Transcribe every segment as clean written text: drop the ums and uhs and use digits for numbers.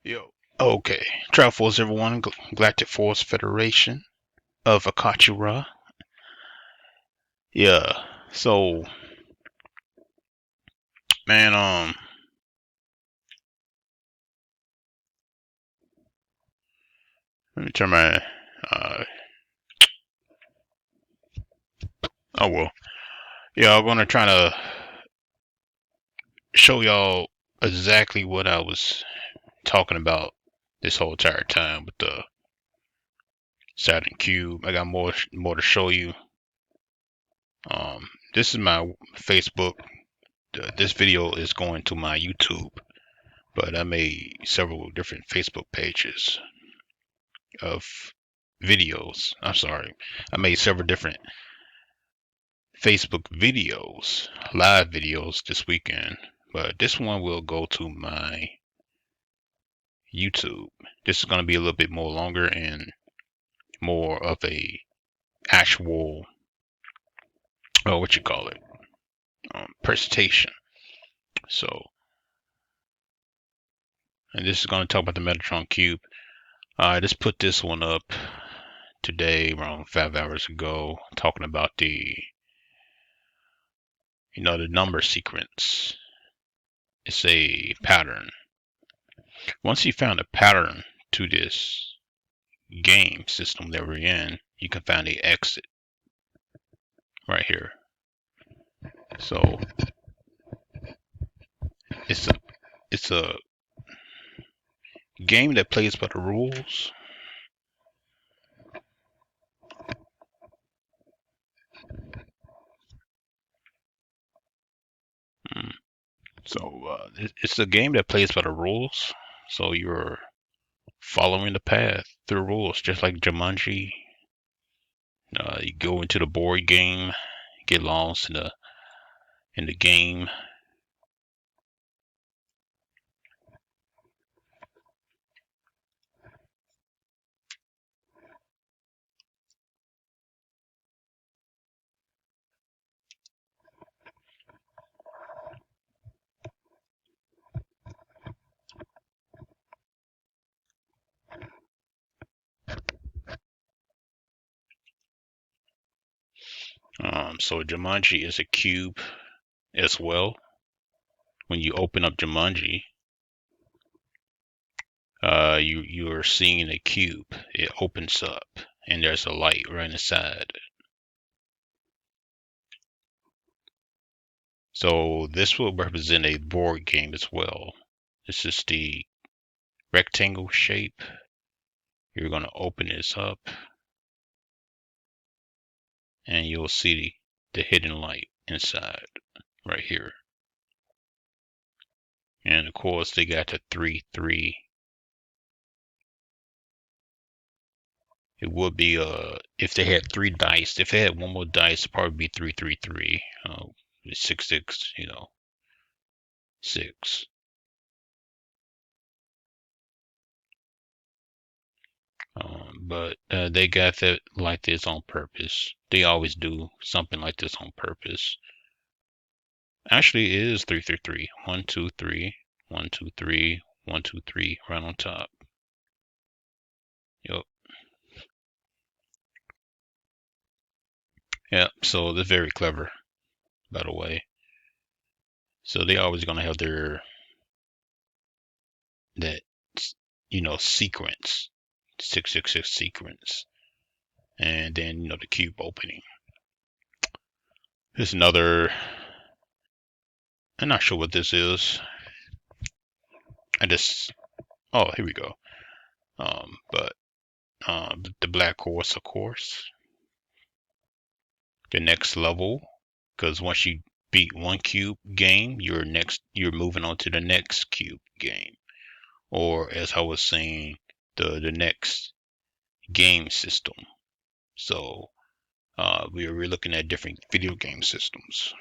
Yo. Okay. Travel Force, everyone. Galactic Force Federation of Akachura. Yeah. So, man, let me turn my, uh, oh well. Yeah, I'm gonna try to show y'all exactly what I was talking about this whole entire time with the Saturn Cube. I got more to show you. This is my Facebook. This video is going to my YouTube, but I made several different Facebook pages of videos. I'm sorry. I made several different Facebook videos, live videos this weekend, but this one will go to my YouTube. This is going to be a little bit more longer and more of a actual, what you call it, presentation. So, and this is going to talk about the Metatron Cube. I just put this one up today, around 5 hours ago, talking about the number sequence. It's a pattern. Once you found a pattern to this game system that we're in, you can find the exit right here. So it's a game that plays by the rules. So it's a game that plays by the rules. So you're following the path through rules, just like Jumanji. You go into the board game, get lost in the game. So Jumanji is a cube as well. When you open up Jumanji, you're seeing a cube. It opens up, and there's a light right inside. So this will represent a board game as well. This is the rectangle shape. You're going to open this up, and you'll see the hidden light inside right here. And of course, they got the 3-3. It would be if they had 3 dice. If they had one more dice, it'd probably be 3-3-3. 6-6. 6. But they got that like this on purpose. They always do something like this on purpose. Actually, it is 3-3-3. 1, 2, 3. 1, 2, 3. 1, 2, 3. Right on top. Yep. Yep. So they're very clever, by the way. So they always gonna have that sequence, 666 sequence, and then the cube opening. Here's another. I'm not sure what this is. Here we go. But the black horse, of course. The next level, because once you beat one cube game, you're moving on to the next cube game, or as I was saying, the next game system. So we're looking at different video game systems.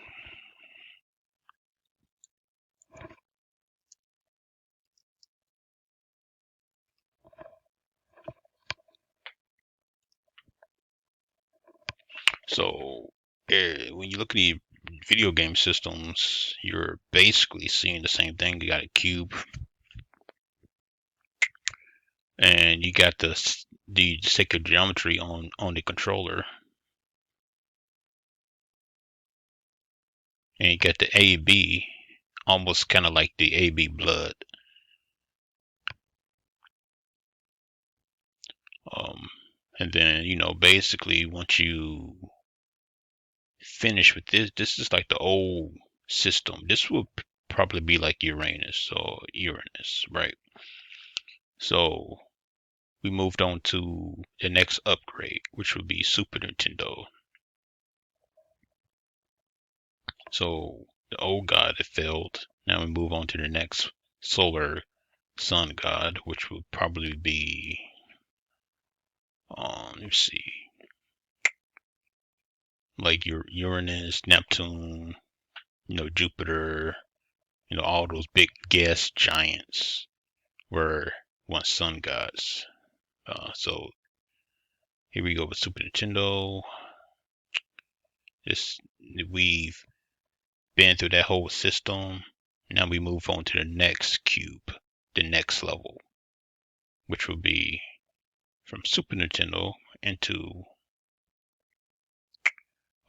So when you look at the video game systems, you're basically seeing the same thing. You got a cube, and you got the sacred geometry on the controller, and you got the AB, almost kind of like the AB blood. Um, and then basically once you finish with this is like the old system. This will probably be like Uranus, right? So we moved on to the next upgrade, which would be Super Nintendo. So the old god had failed. Now we move on to the next solar sun god, which would probably be, let's see, like your Uranus, Neptune, Jupiter, all those big gas giants were once sun gods. So here we go with Super Nintendo. This we've been through that whole system. Now we move on to the next cube, the next level, which will be from Super Nintendo into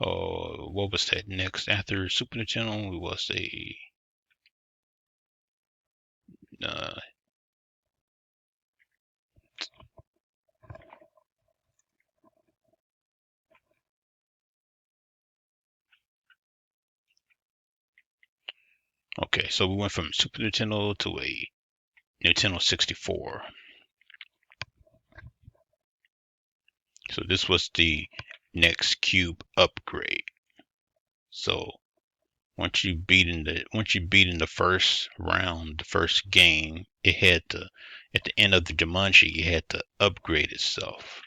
what was that next after Super Nintendo? It was a uh, okay, so we went from Super Nintendo to a Nintendo 64. So this was the next cube upgrade. So once you beat in the first round, the first game, it had to at the end of the Jumanji, it had to upgrade itself.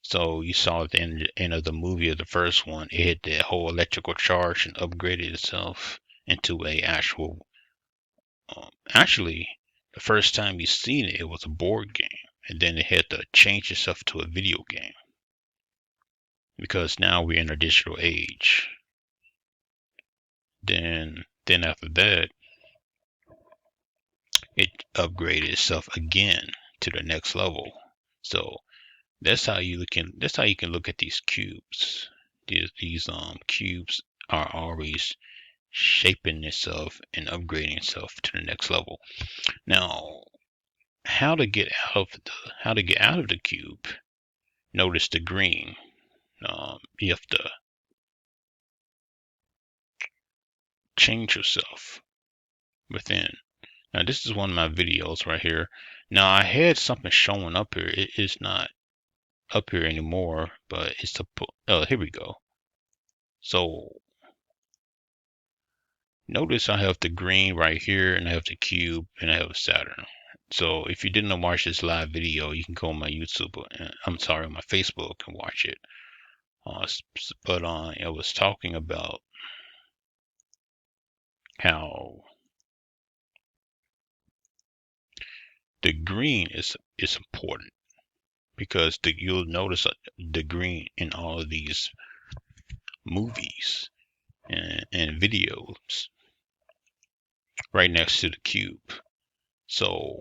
So you saw at the end of the movie of the first one, it had that whole electrical charge and upgraded itself into a actual. Actually, the first time you seen it, it was a board game, and then it had to change itself to a video game because now we're in a digital age. Then after that, it upgraded itself again to the next level. So that's how you can look at these cubes. These cubes are always shaping itself and upgrading itself to the next level. Now, how to get out of the cube? Notice the green. You have to change yourself within. Now, this is one of my videos right here. Now, I had something showing up here. It is not up here anymore, but it's to put. Oh, here we go. So notice I have the green right here, and I have the cube, and I have Saturn. So if you didn't watch this live video, you can go on my YouTube. I'm sorry, on my Facebook and watch it. But I was talking about how the green is important because you'll notice the green in all of these movies and videos right next to the cube. So,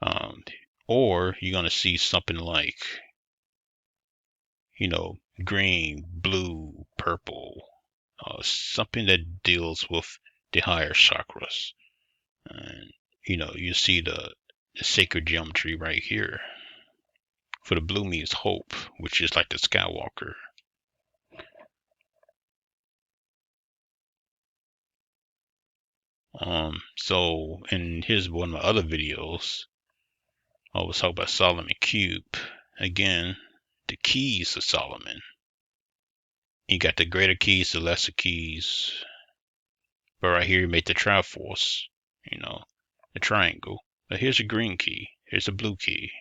um, or you're gonna see something like, green, blue, purple, something that deals with the higher chakras. And you see the sacred geometry right here. For the blue means hope, which is like the Skywalker. So, and here's one of my other videos. I was talking about Solomon Cube. Again, the keys of Solomon. You got the greater keys, the lesser keys. But right here, you make the Triforce, the triangle. But here's a green key. Here's a blue key.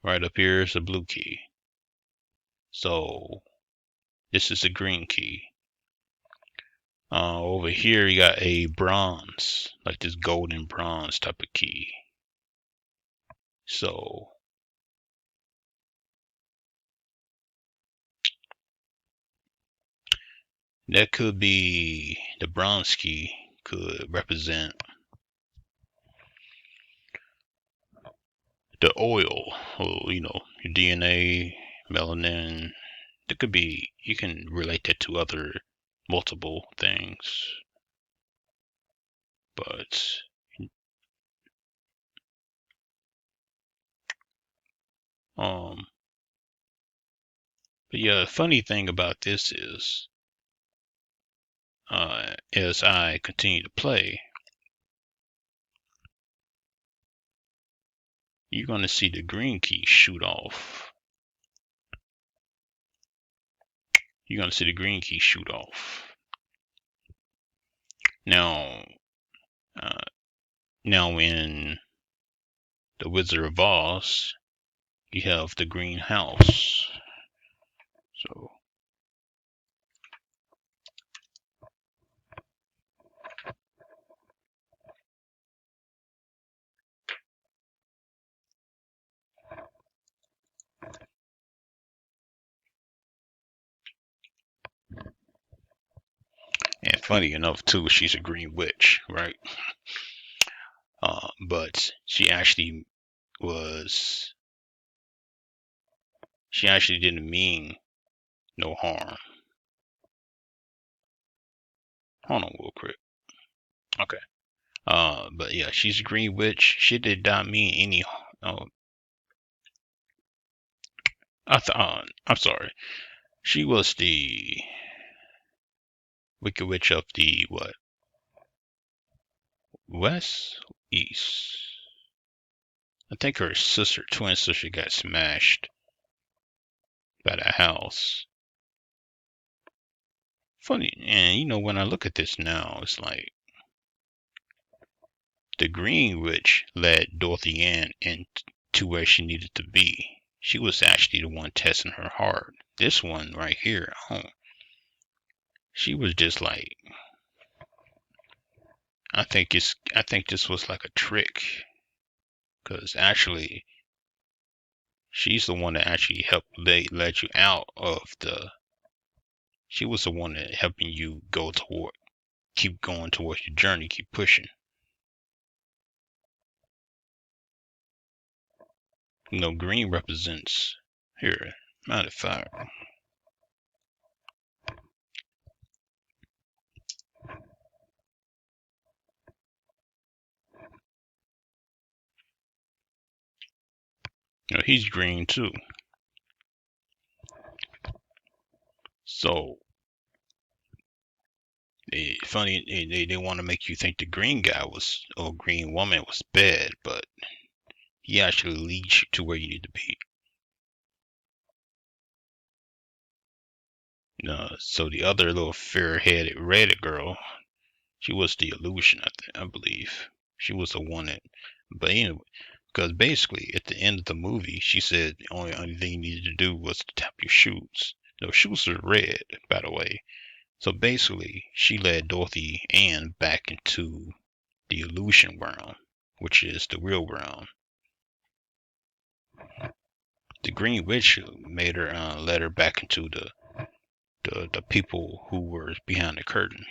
Right up here is a blue key. So this is a green key. Over here, you got a bronze, like this golden bronze type of key. So that could be the bronze key could represent the oil, or your DNA, melanin. It could be, you can relate that to other multiple things, but um, but yeah, the funny thing about this is, as I continue to play, you're going to see the green key shoot off. You're going to see the green key shoot off. Now, uh, now in the Wizard of Oz, you have the green house. So, and funny enough too, she's a green witch, right? But was, she actually didn't mean no harm. Hold on real quick. Okay. But yeah, she's a green witch. She did not mean any. I'm sorry. She was the Wicked Witch of the what? West? East? I think her twin sister got smashed by the house. Funny, and when I look at this now, it's like the Green Witch led Dorothy Ann into where she needed to be. She was actually the one testing her heart. This one right here, she was just like, I think this was like a trick, because actually she's the one that actually helped let you out of the. She was the one that helping you keep going towards your journey, keep pushing. Green represents here. Matter of fact, he's green too. So they want to make you think the green guy or green woman was bad, but he actually leads you to where you need to be. So the other little fair-headed red girl, she was the illusion, I believe. She was the one that, but anyway, because basically at the end of the movie, she said the only thing you needed to do was to tap your shoes. Those shoes are red, by the way. So basically, she led Dorothy Ann back into the illusion realm, which is the real realm. The Green Witch made her led her back into the people who were behind the curtain.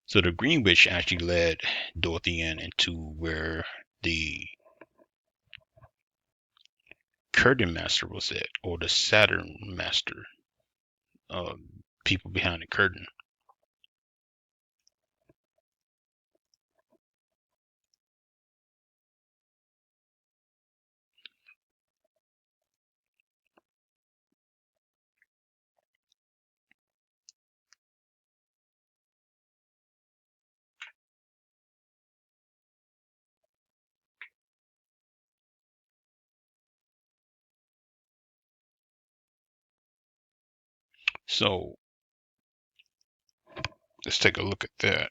So the Green Witch actually led Dorothy Ann into where the Curtain Master was at, or the Saturn Master, people behind the curtain. So let's take a look at that.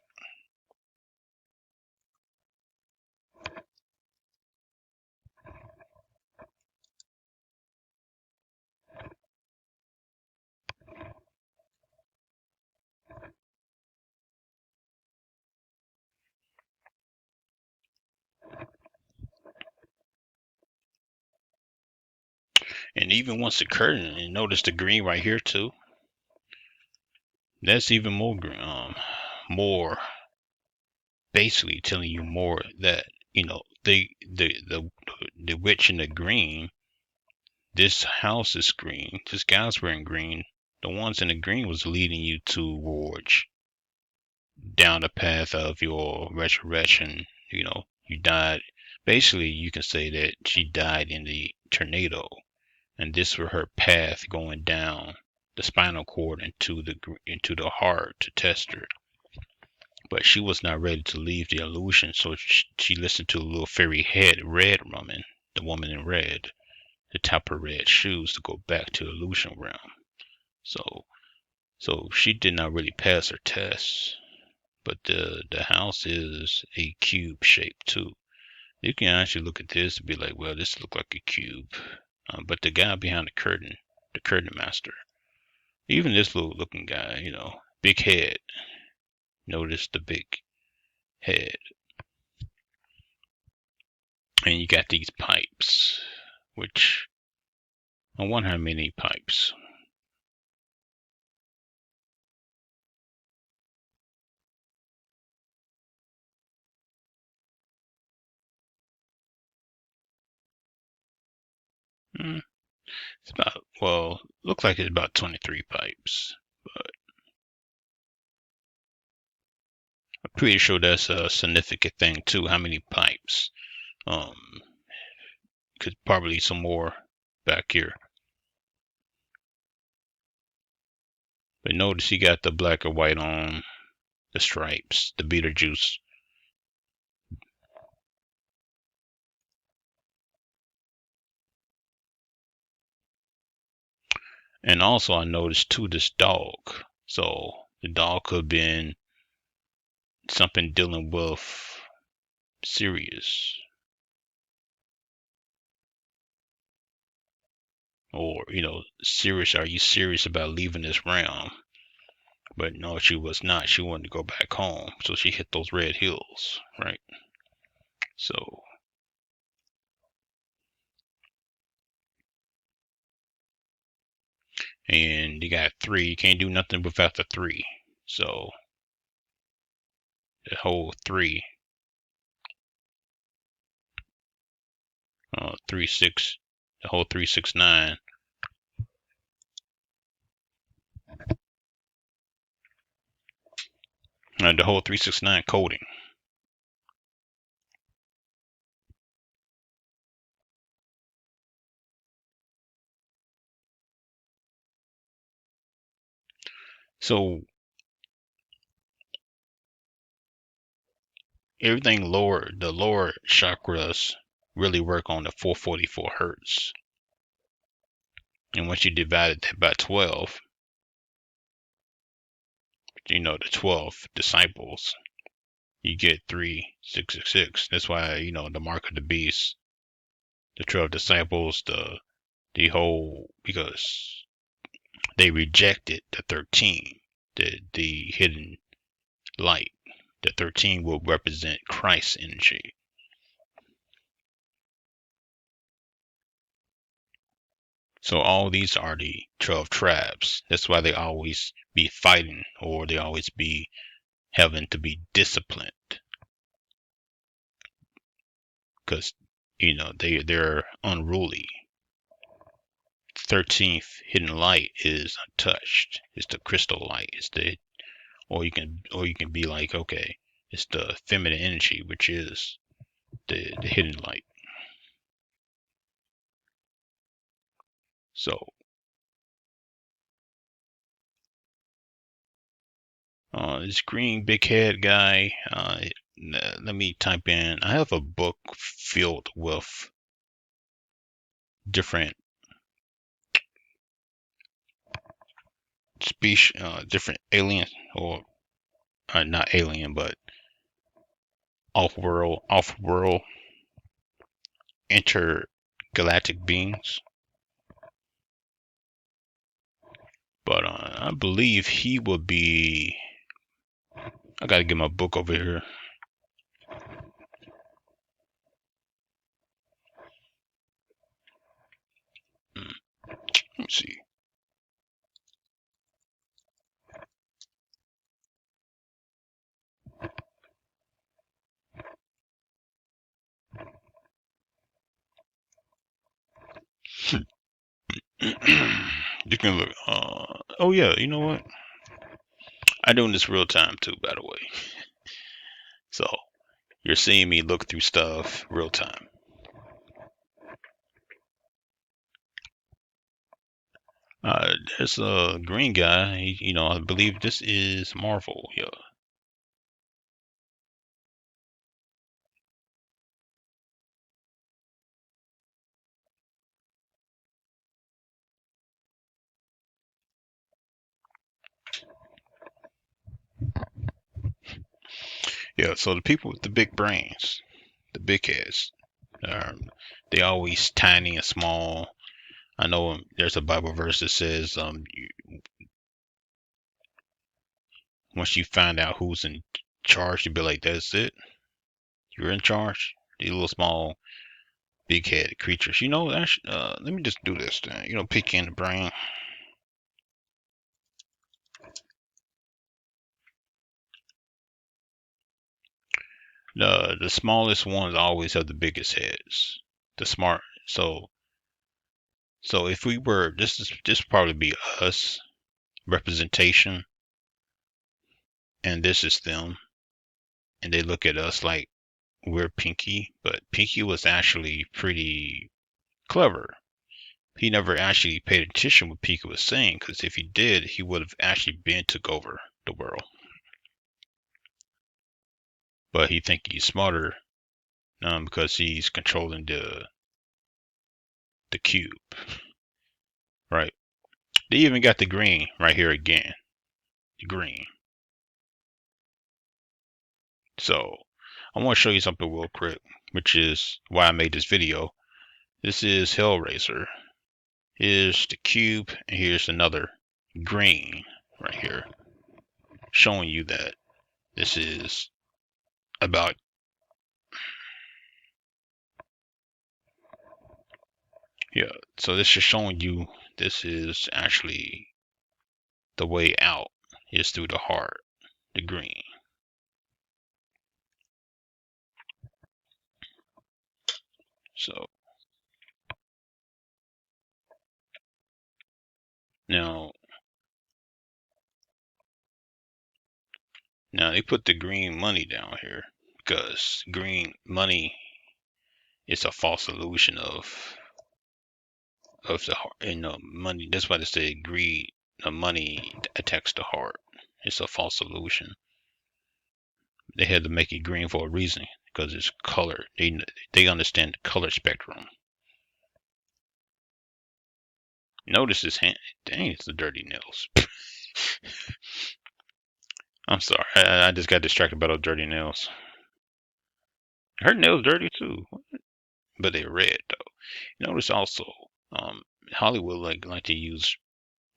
And even once the curtain, and notice the green right here too. That's even more basically telling you more that the witch in the green. This house is green. This guy's wearing green. The ones in the green was leading you towards down the path of your resurrection. You died. Basically, you can say that she died in the tornado, and this was her path going down the spinal cord into the heart to test her. But she was not ready to leave the illusion, so she listened to a little fairy head red woman, the woman in red, to tap her red shoes to go back to the illusion realm. So she did not really pass her test. But the house is a cube shape too. You can actually look at this and be like, well, this looks like a cube. But the guy behind the curtain master, even this little looking guy, big head. Notice the big head. And you got these pipes, which I wonder how many pipes. Hmm, it's looks like it's about 23 pipes. But I'm pretty sure that's a significant thing too. How many pipes? Um, could probably some more back here. But notice he got the black or white on the stripes, the Beetlejuice. And also I noticed too this dog. So the dog could have been something dealing with serious. Or, serious, are you serious about leaving this realm? But no, she was not. She wanted to go back home. So she hit those red hills, right? So, and you got three. You can't do nothing without the three. So the whole three, 3 6, the whole 3 6 9. The whole 3 6 9 coding. So everything lower, the lower chakras really work on the 444 hertz. And once you divide it by 12, the 12 disciples, you get 3666. That's why, the mark of the beast, the 12 disciples, the whole, because they rejected the 13, the hidden light. The 13 will represent Christ's energy. So all these are the 12 tribes. That's why they always be fighting, or they always be having to be disciplined, because they're unruly. 13th hidden light is untouched. It's the crystal light. Or you can be like, okay, it's the feminine energy, which is the hidden light. So this green big head guy, let me type in. I have a book filled with different species, different alien, or not alien, but off-world intergalactic beings. But I believe he would be. I gotta get my book over here. Let me see. You can look. Oh yeah, you know what? I'm doing this real time too, by the way. So you're seeing me look through stuff real time. There's a green guy. I believe this is Marvel. Yeah. Yeah. So the people with the big brains, the big heads, they always tiny and small. I know there's a Bible verse that says, once you find out who's in charge, you be like, that's it. You're in charge. These little small, big-headed creatures. Let me just do this then. Pick in the brain. The smallest ones always have the biggest heads. The smart. So if we were, this probably be us representation, and this is them, and they look at us like we're Pinky, but Pinky was actually pretty clever. He never actually paid attention what Pinky was saying, because if he did, he would have actually been took over the world. But he think he's smarter, because he's controlling the cube, right? They even got the green right here again, the green. So I want to show you something real quick, which is why I made this video. This is Hellraiser. Here's the cube, and here's another green right here, showing you that this is about. Yeah, so this is showing you this is actually the way out is through the heart, the green. So now they put the green money down here because green money is a false illusion of the heart. Money. That's why they say greed. Money attacks the heart. It's a false illusion. They had to make it green for a reason because it's color. They understand the color spectrum. Notice his hand. Dang, it's the dirty nails. I'm sorry. I just got distracted by those dirty nails. Her nails dirty too, but they're red though. Notice also, Hollywood like to use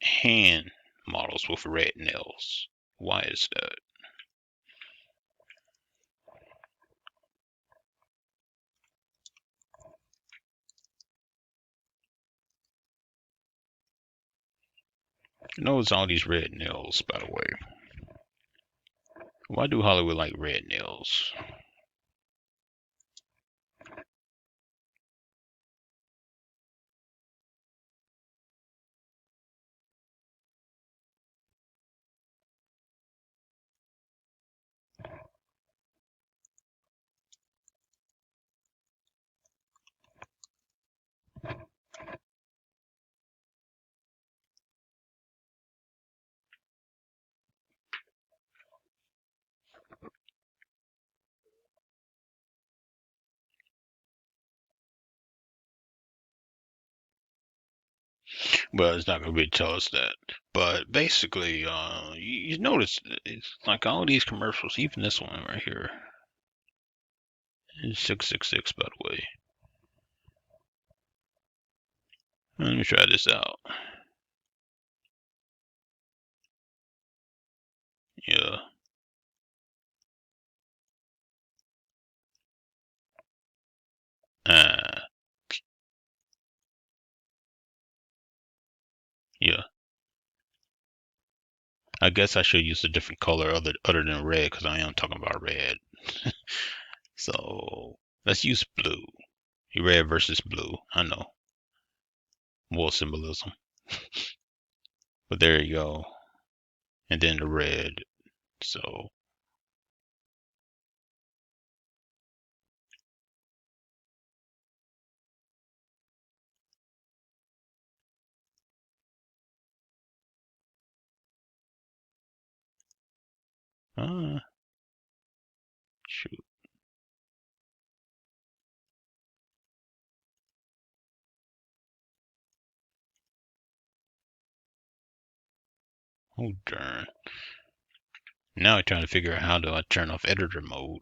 hand models with red nails. Why is that? Notice all these red nails, by the way. Why do Hollywood like red nails? Well, it's not gonna really tell us that. But basically, you notice it's like all these commercials, even this one right here. It's 666, by the way. Let me try this out. Yeah. Uh, yeah. I guess I should use a different color other than red because I am talking about red. So let's use blue. Red versus blue. I know. more symbolism. But there you go. And then the red. So, shoot. Oh, darn. Now I'm trying to figure out how do I turn off editor mode.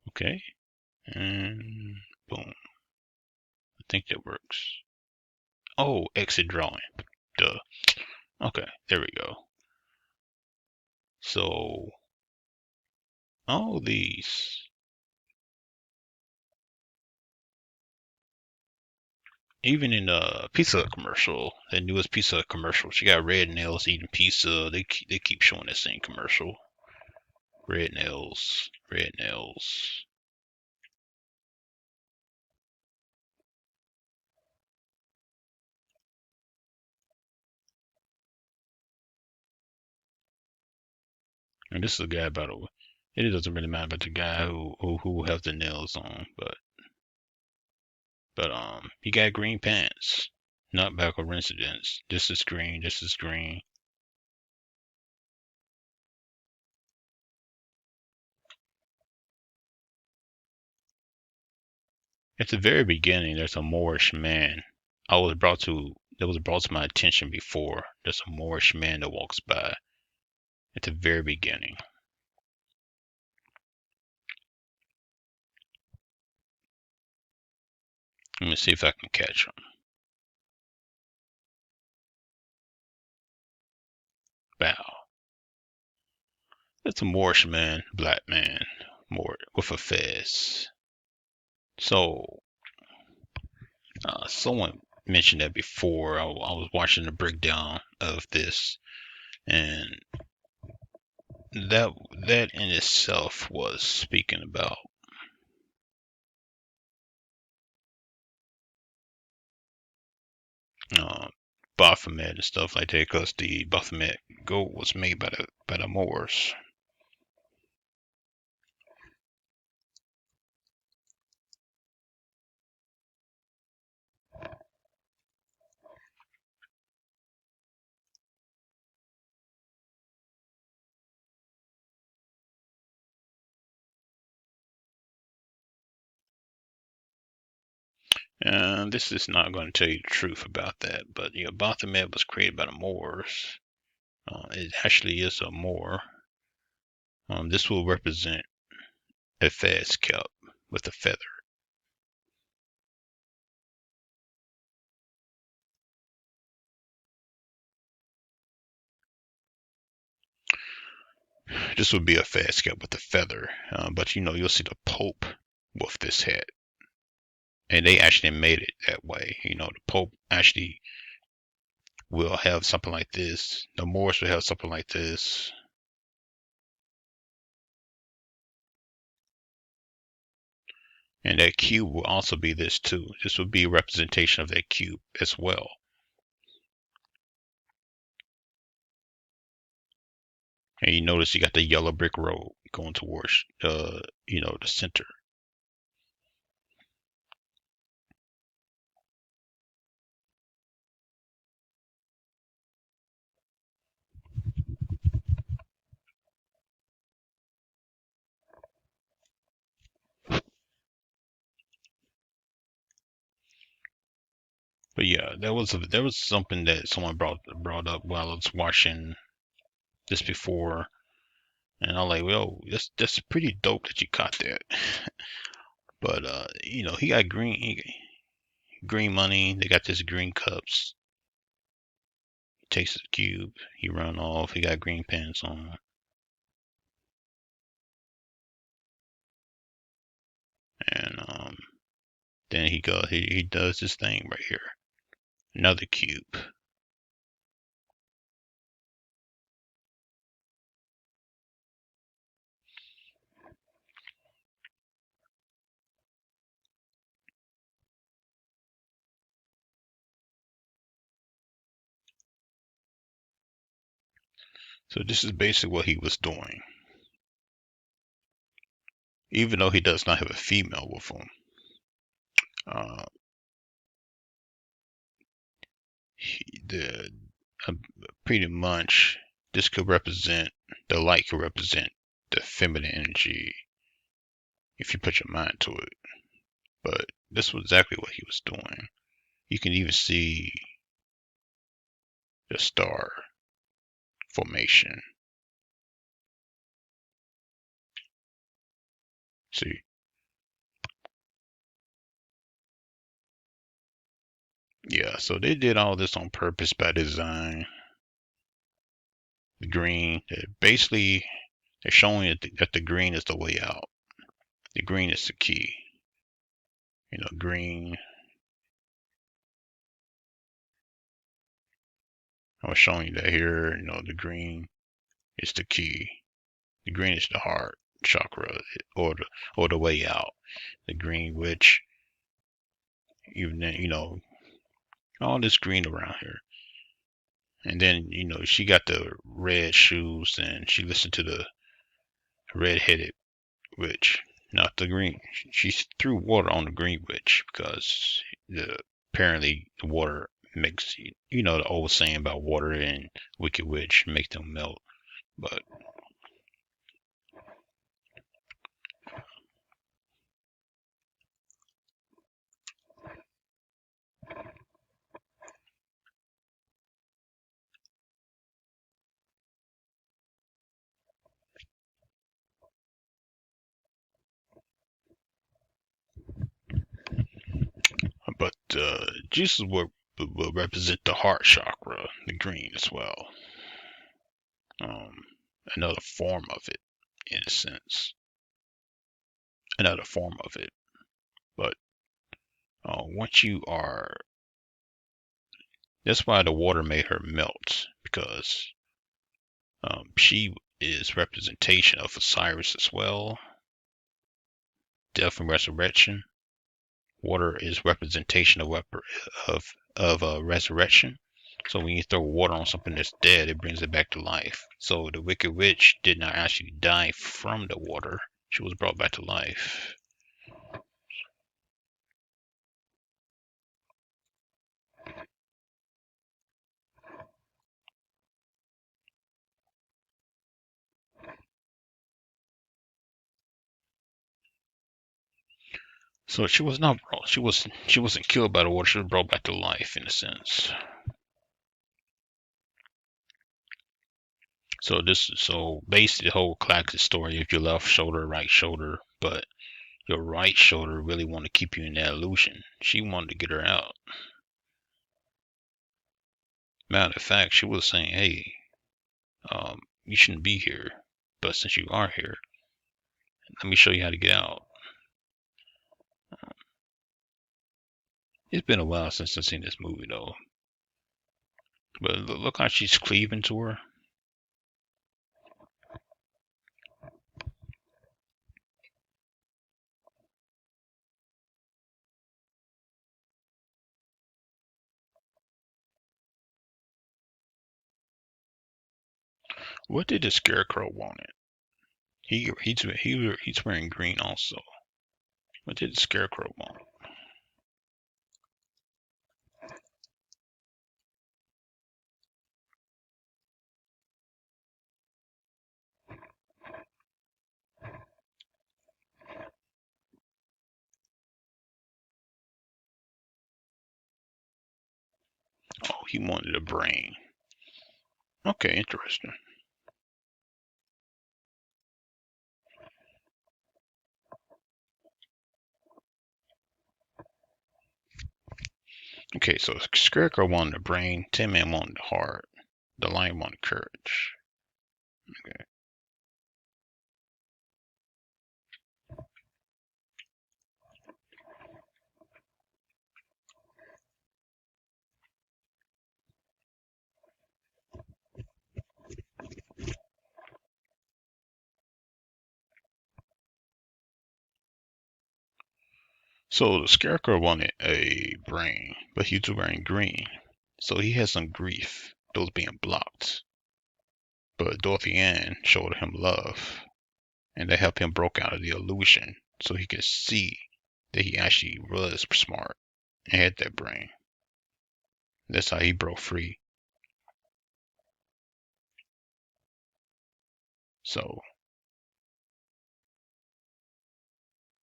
Okay. And boom. I think that works. Oh, exit drawing. Duh. Okay, there we go. So, all these, even in the pizza commercial, the newest pizza commercial, she got red nails eating pizza. They keep showing that same commercial. Red nails, red nails. And this is a guy about a. It doesn't really matter about the guy who has the nails on, but he got green pants. Not by coincidence. This is green. This is green. At the very beginning, there's a Moorish man. That was brought to my attention before. There's a Moorish man that walks by at the very beginning. Let me see if I can catch him. Bow. It's a Moorish man, black man, more with a fez. So, someone mentioned that before. I was watching the breakdown of this, and that that in itself was speaking about uh, Baphomet and stuff like that, because the Baphomet goat was made by the Moors. And this is not going to tell you the truth about that, but Baphomet was created by the Moors. It actually is a Moor. This will represent a fez cap with a feather. This would be a fez cap with a feather, but you'll see the Pope with this hat, and they actually made it that way. The Pope actually will have something like this. The Moors will have something like this. And that cube will also be this too. This would be a representation of that cube as well. And you notice you got the yellow brick road going towards the center. But yeah, there was something that someone brought up while I was watching this before, and I'm like, well, that's pretty dope that you caught that. But he got green money. They got this green cups. He takes the cube. He run off. He got green pants on, and then he does this thing right here. Another cube. So this is basically what he was doing. Even though he does not have a female with him. Uh, the pretty much this could represent the light could represent the feminine energy if you put your mind to it. But this was exactly what he was doing. You can even see the star formation. See? Yeah, so they did all this on purpose by design. The green, basically, they're showing that the green is the way out. The green is the key. You know, green. I was showing you that here. You know, the green is the key. The green is the heart chakra, or the way out. The green, which even then, you know, all this green around here. And then, you know, she got the red shoes and she listened to the red-headed witch, not the green. She threw water on the green witch because apparently the water makes, you know, the old saying about water and wicked witch make them melt. But Jesus will represent the heart chakra, the green as well. Um, another form of it, in a sense. Another form of it. But once you are, that's why the water made her melt, because she is representation of Osiris as well, death and resurrection. Water is representation of resurrection. So when you throw water on something that's dead, it brings it back to life. So the wicked witch did not actually die from the water; she was brought back to life. So she was not brought. She wasn't killed by the water. She was brought back to life in a sense. So basically the whole classic story of your left shoulder, right shoulder, but your right shoulder really wanted to keep you in that illusion. She wanted to get her out. Matter of fact, she was saying, "Hey, you shouldn't be here, but since you are here, let me show you how to get out." It's been a while since I've seen this movie though, but look how she's cleaving to her. What did the scarecrow want it? He's wearing green also. What did the scarecrow want? Oh, he wanted a brain. Okay, interesting. Okay, so Scarecrow wanted the brain, Tin Man wanted the heart, the Lion wanted courage. Okay. So the Scarecrow wanted a brain, but he's wearing green. So he has some grief. Those being blocked. But Dorothy Ann showed him love, and that helped him broke out of the illusion, so he could see that he actually was smart and had that brain. That's how he broke free. So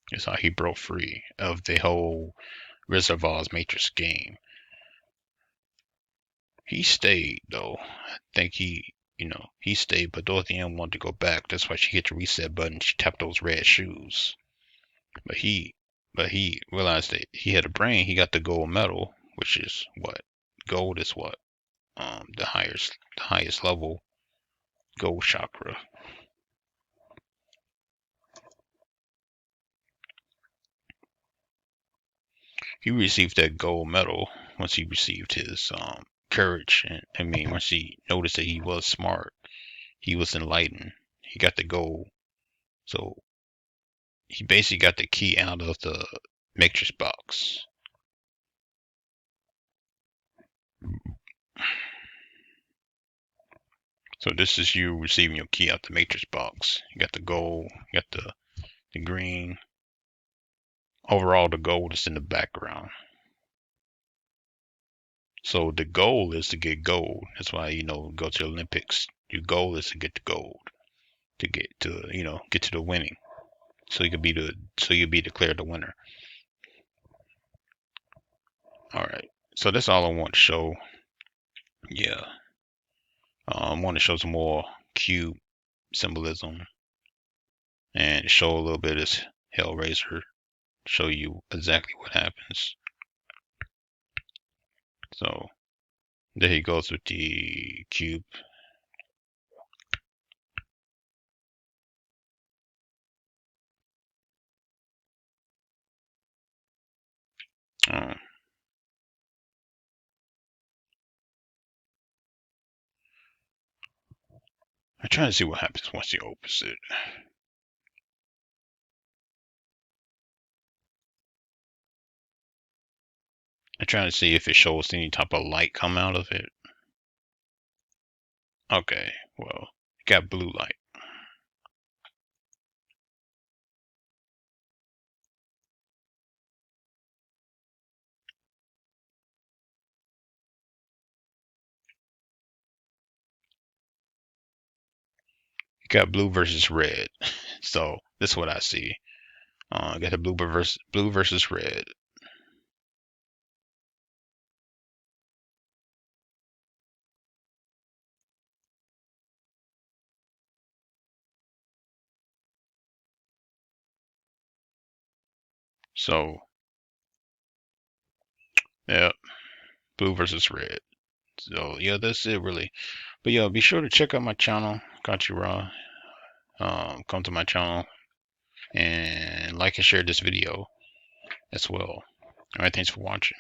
that's how he broke free of the whole Reservoirs Matrix game. He stayed though. I think he stayed, but Dorothy Ann wanted to go back. That's why she hit the reset button. She tapped those red shoes. But he realized that he had a brain. He got the gold medal, which is what? Gold is what? The highest level gold chakra. He received that gold medal once he received his courage, and I mean once he noticed that he was smart, he was enlightened. He got the gold, so he basically got the key out of the matrix box. So this is you receiving your key out the matrix box. You got the gold, you got the green. Overall, the gold is in the background. So the goal is to get gold. That's why go to the Olympics. Your goal is to get the gold, to get to the winning. So you'll be declared the winner. All right. So that's all I want to show. Yeah. I want to show some more cube symbolism and show a little bit of Hellraiser. Show you exactly what happens. So there he goes with the cube. I'm trying to see what happens once he opens it. I'm trying to see if it shows any type of light come out of it. Okay, well, it got blue light. It got blue versus red. So that's what I see. I got the blue versus red. So yeah, blue versus red. So yeah, that's it really. But yeah, be sure to check out my channel, Kachi Raw. Come to my channel and like and share this video as well. All right, thanks for watching.